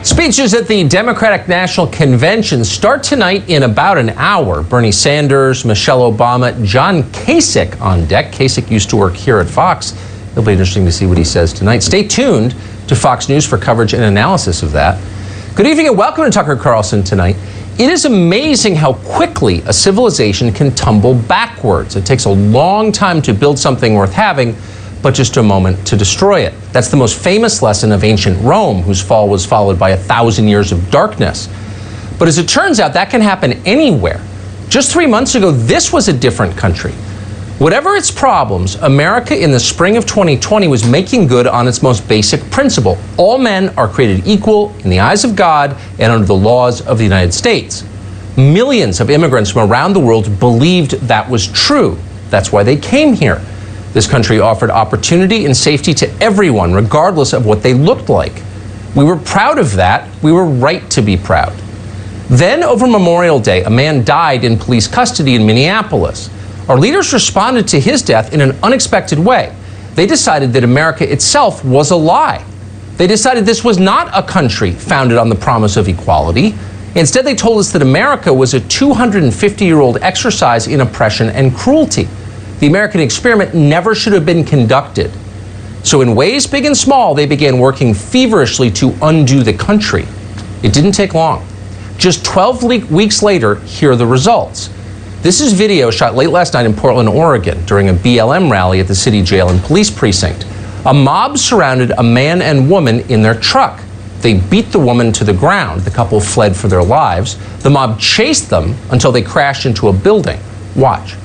Speeches at the Democratic National Convention start tonight in about an hour. Bernie Sanders, Michelle Obama, John Kasich on deck. Kasich used to work here at Fox. It'll be interesting to see what he says tonight. Stay tuned to Fox News for coverage and analysis of that. Good evening and welcome to Tucker Carlson tonight. It is amazing how quickly a civilization can tumble backwards. It takes a long time to build something worth having, but just a moment to destroy it. That's the most famous lesson of ancient Rome, whose fall was followed by 1,000 years of darkness. But as it turns out, that can happen anywhere. Just 3 months ago, this was a different country. Whatever its problems, America in the spring of 2020 was making good on its most basic principle. All men are created equal in the eyes of God and under the laws of the United States. Millions of immigrants from around the world believed that was true. That's why they came here. This country offered opportunity and safety to everyone, regardless of what they looked like. We were proud of that. We were right to be proud. Then, over Memorial Day, a man died in police custody in Minneapolis. Our leaders responded to his death in an unexpected way. They decided that America itself was a lie. They decided this was not a country founded on the promise of equality. Instead, they told us that America was a 250-year-old exercise in oppression and cruelty. The American experiment never should have been conducted. So in ways big and small, they began working feverishly to undo the country. It didn't take long. Just 12 weeks later, here are the results. This is video shot late last night in Portland, Oregon, during a BLM rally at the city jail and police precinct. A mob surrounded a man and woman in their truck. They beat the woman to the ground. The couple fled for their lives. The mob chased them until they crashed into a building. Watch.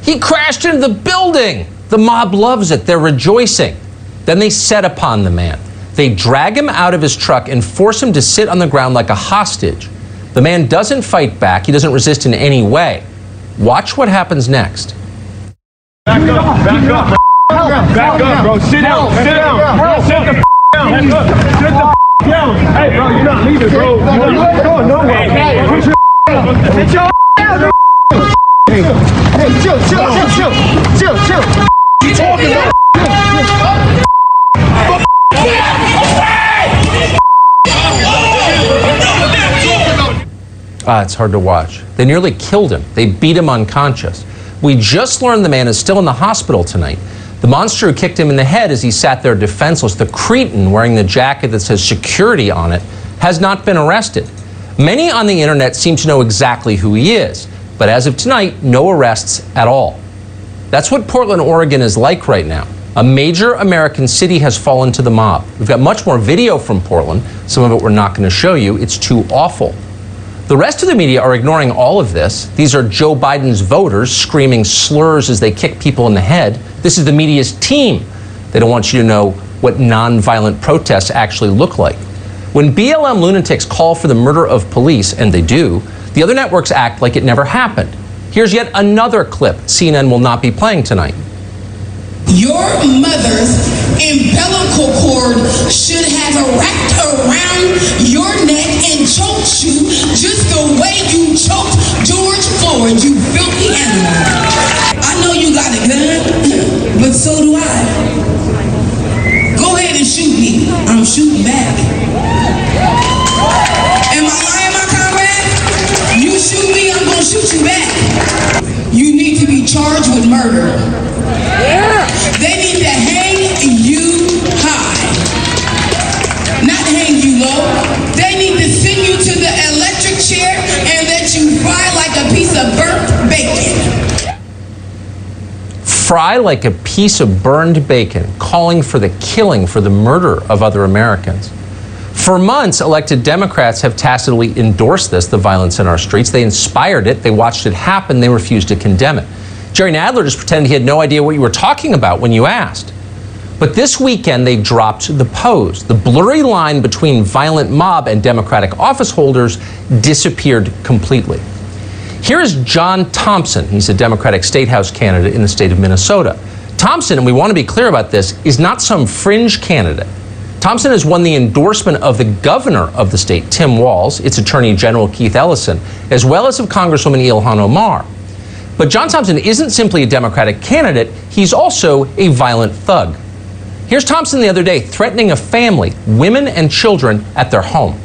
He crashed into the building. The mob loves it. They're rejoicing. Then they set upon the man. They drag him out of his truck and force him to sit on the ground like a hostage. The man doesn't fight back. He doesn't resist in any way. Watch what happens next. Back up, bro. Back up, bro. Sit down, sit down. Bro, sit the down. Sit the down. Hey, bro, you're not leaving, bro. You're not going nowhere. Hey, sit your down, bro. Hey, chill. You talking about? It's hard to watch. They nearly killed him. They beat him unconscious. We just learned the man is still in the hospital tonight. The monster who kicked him in the head as he sat there defenseless, the cretin wearing the jacket that says security on it, has not been arrested. Many on the internet seem to know exactly who he is, but as of tonight, no arrests at all. That's what Portland, Oregon is like right now. A major American city has fallen to the mob. We've got much more video from Portland. Some of it we're not going to show you. It's too awful. The rest of the media are ignoring all of this. These are Joe Biden's voters screaming slurs as they kick people in the head. This is the media's team. They don't want you to know what nonviolent protests actually look like. When BLM lunatics call for the murder of police, and they do, the other networks act like it never happened. Here's yet another clip CNN will not be playing tonight. Your mother's umbilical cord should have wrapped around your neck and choked you just the way you choked George Floyd, you filthy animal. I know you got a gun, but so do I. Go ahead and shoot me. I'm shooting back. Am I lying, my comrade? You shoot me, I'm gonna shoot you back. You need to be charged with murder. They need to hang you high, not hang you low. They need to send you to the electric chair and let you fry like a piece of burnt bacon. Fry like a piece of burned bacon, calling for the killing, for the murder of other Americans. For months, elected Democrats have tacitly endorsed this, the violence in our streets. They inspired it. They watched it happen. They refused to condemn it. Jerry Nadler just pretended he had no idea what you were talking about when you asked. But this weekend, they dropped the pose. The blurry line between violent mob and Democratic office holders disappeared completely. Here is John Thompson. He's a Democratic State House candidate in the state of Minnesota. Thompson, and we want to be clear about this, is not some fringe candidate. Thompson has won the endorsement of the governor of the state, Tim Walz, its Attorney General Keith Ellison, as well as of Congresswoman Ilhan Omar. But John Thompson isn't simply a Democratic candidate, he's also a violent thug. Here's Thompson the other day threatening a family, women and children, at their home.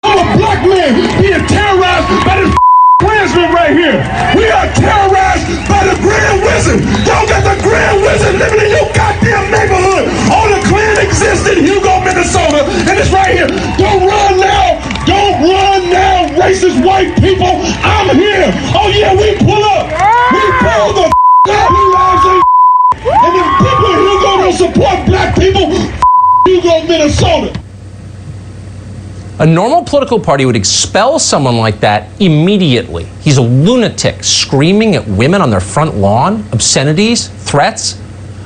I'm a black man being terrorized by this Klansman right here. We are terrorized by the Grand Wizard. Y'all got the Grand Wizard living in your goddamn neighborhood. All the Klan exists in Hugo, Minnesota, and it's right here. Don't run now. Don't run now, racist white people. I'm here. Oh yeah, we pull up. We pull the out. And if people in Hugo don't support black people, Hugo, Minnesota. A normal political party would expel someone like that immediately. He's a lunatic, screaming at women on their front lawn, obscenities, threats.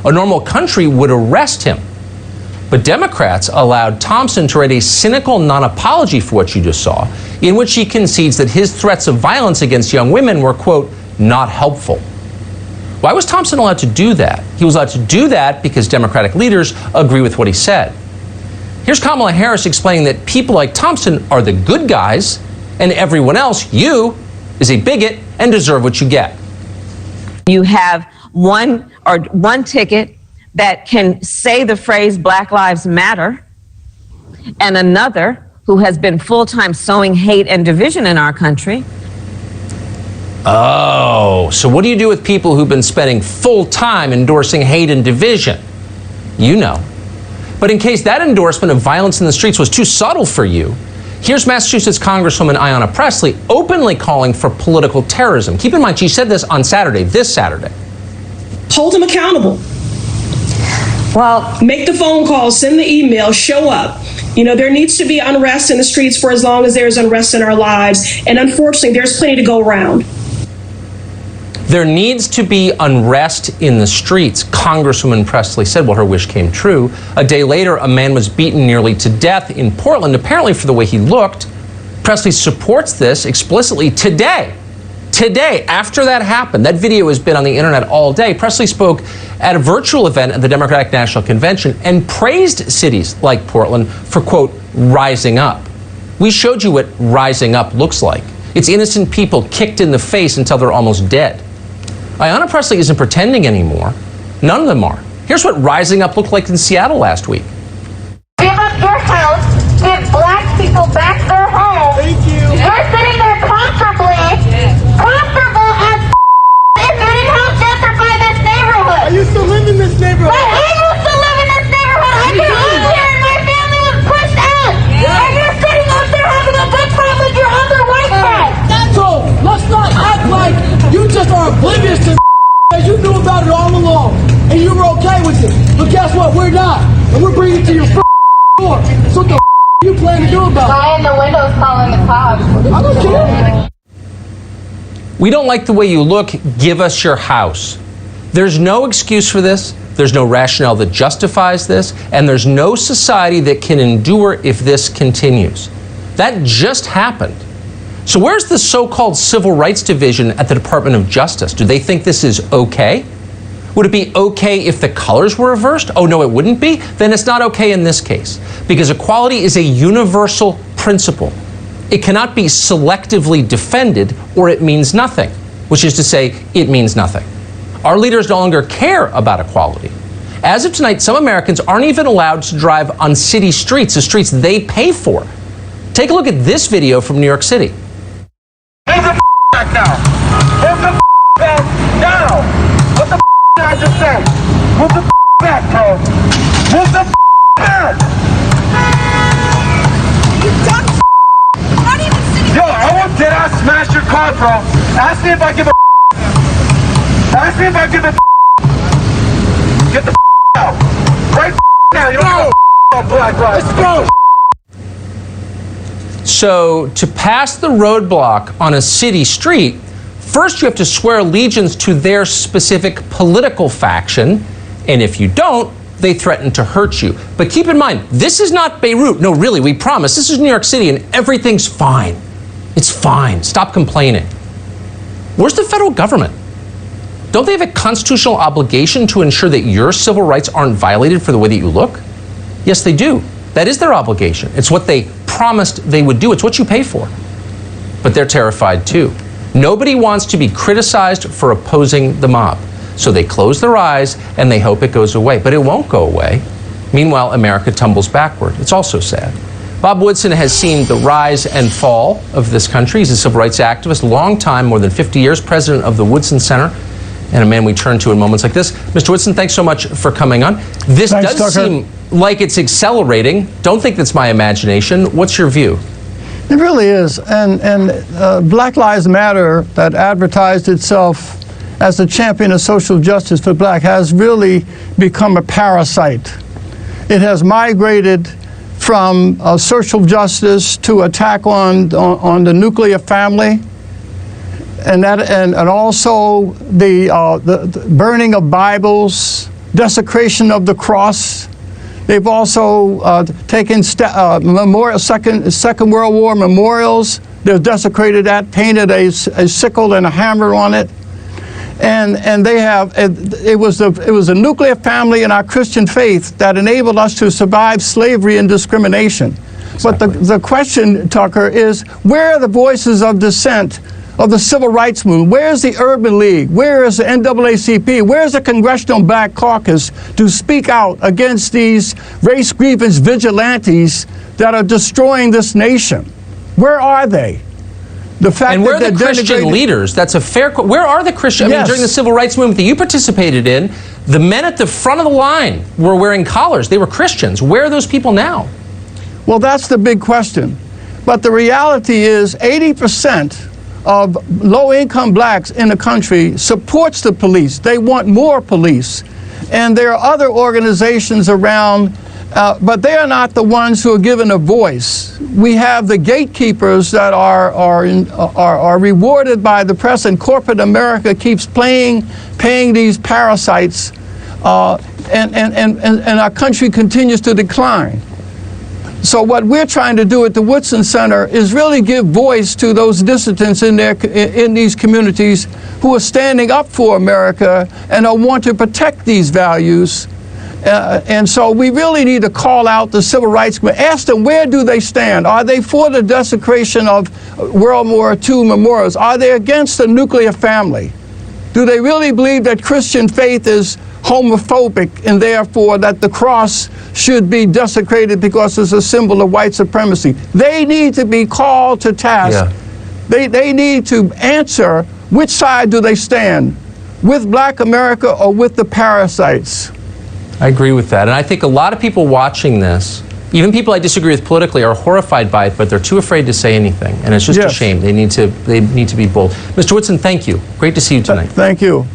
A normal country would arrest him. But Democrats allowed Thompson to write a cynical non-apology for what you just saw, in which he concedes that his threats of violence against young women were, quote, not helpful. Why was Thompson allowed to do that? He was allowed to do that because Democratic leaders agree with what he said. Here's Kamala Harris explaining that people like Thompson are the good guys, and everyone else, you, is a bigot and deserve what you get. You have one ticket that can say the phrase Black Lives Matter, and another who has been full-time sowing hate and division in our country. Oh, so what do you do with people who've been spending full time endorsing hate and division? You know. But in case that endorsement of violence in the streets was too subtle for you, here's Massachusetts Congresswoman Ayanna Pressley openly calling for political terrorism. Keep in mind, she said this on Saturday, this Saturday. Hold them accountable. Well, make the phone calls, send the email, show up. You know, there needs to be unrest in the streets for as long as there's unrest in our lives. And unfortunately, there's plenty to go around. There needs to be unrest in the streets, Congresswoman Pressley said. Well, her wish came true. A day later, a man was beaten nearly to death in Portland, apparently for the way he looked. Pressley supports this explicitly today. Today, after that happened, that video has been on the internet all day. Pressley spoke at a virtual event at the Democratic National Convention and praised cities like Portland for, quote, rising up. We showed you what rising up looks like. It's innocent people kicked in the face until they're almost dead. Ayanna Pressley isn't pretending anymore. None of them are. Here's what rising up looked like in Seattle last week. Give up your house, give black people back their home. Thank you. You're sitting there comfortably as if you didn't have gentrified this neighborhood. I used to live in this neighborhood. But I used to live in this neighborhood. I grew up here and my family was pushed out. And you're sitting up there having a good time with your other white friends. So let's not act like you just are oblivious to as you knew about it all along and you were okay with it. But guess what? We're not. And we're bringing it to your door. So what the you plan to do about it? Guy in the windows calling the cops. I don't care. We don't like the way you look. Give us your house. There's no excuse for this. There's no rationale that justifies this. And there's no society that can endure if this continues. That just happened. So where's the so-called Civil Rights Division at the Department of Justice? Do they think this is okay? Would it be okay if the colors were reversed? Oh, no, it wouldn't be? Then it's not okay in this case, because equality is a universal principle. It cannot be selectively defended or it means nothing, which is to say, it means nothing. Our leaders no longer care about equality. As of tonight, some Americans aren't even allowed to drive on city streets, the streets they pay for. Take a look at this video from New York City. Move the back now. Move the back now. What the did I just say? Move the back, bro. Move the back. You dumb not even sitting. Yo, I want dead ass smash your car, bro. Ask me if I give a Ask me if I give a Get the out. Right now. You don't give a black lives. Let's go. So to pass the roadblock on a city street, first you have to swear allegiance to their specific political faction, and if you don't, they threaten to hurt you. But keep in mind, this is not Beirut. No, really, we promise. This is New York City, and everything's fine. It's fine. Stop complaining. Where's the federal government? Don't they have a constitutional obligation to ensure that your civil rights aren't violated for the way that you look? Yes, they do. That is their obligation. It's what they promised they would do. It's what you pay for. But they're terrified too. Nobody wants to be criticized for opposing the mob. So they close their eyes and they hope it goes away. But it won't go away. Meanwhile, America tumbles backward. It's also sad. Bob Woodson has seen the rise and fall of this country. He's a civil rights activist, long time, more than 50 years, president of the Woodson Center, and a man we turn to in moments like this. Mr. Woodson, thanks so much for coming on. This does seem like it's accelerating. Don't think that's my imagination. What's your view? It really is. And Black Lives Matter, that advertised itself as the champion of social justice for black, has really become a parasite. It has migrated from social justice to attack on the nuclear family, and also the burning of Bibles, desecration of the cross. They've also taken Second World War memorials. They've desecrated that, painted a sickle and a hammer on it. And they have, it was a nuclear family in our Christian faith that enabled us to survive slavery and discrimination. Exactly. But the question, Tucker, is where are the voices of dissent of the civil rights movement? Where's the Urban League? Where is the NAACP? Where's the Congressional Black Caucus to speak out against these race grievance vigilantes that are destroying this nation? Where are they? The fact and where are the Christian leaders? That's a fair question. Where are the Christian? I mean, during the civil rights movement that you participated in, the men at the front of the line were wearing collars. They were Christians. Where are those people now? Well, that's the big question. But the reality is 80% of low-income blacks in the country supports the police. They want more police. And there are other organizations around, but they are not the ones who are given a voice. We have the gatekeepers that are rewarded by the press, and corporate America keeps paying these parasites, and our country continues to decline. So what we're trying to do at the Woodson Center is really give voice to those dissidents in these communities who are standing up for America and want to protect these values. And so we really need to call out the civil rights movement, ask them where do they stand? Are they for the desecration of World War II memorials? Are they against the nuclear family? Do they really believe that Christian faith is homophobic and therefore that the cross should be desecrated because it's a symbol of white supremacy? They need to be called to task. Yeah. They need to answer which side do they stand, with Black America or with the parasites. I agree with that. And I think a lot of people watching this, even people I disagree with politically, are horrified by it, but they're too afraid to say anything. And it's just a shame. They need to be bold. Mr. Woodson, thank you. Great to see you tonight. Thank you.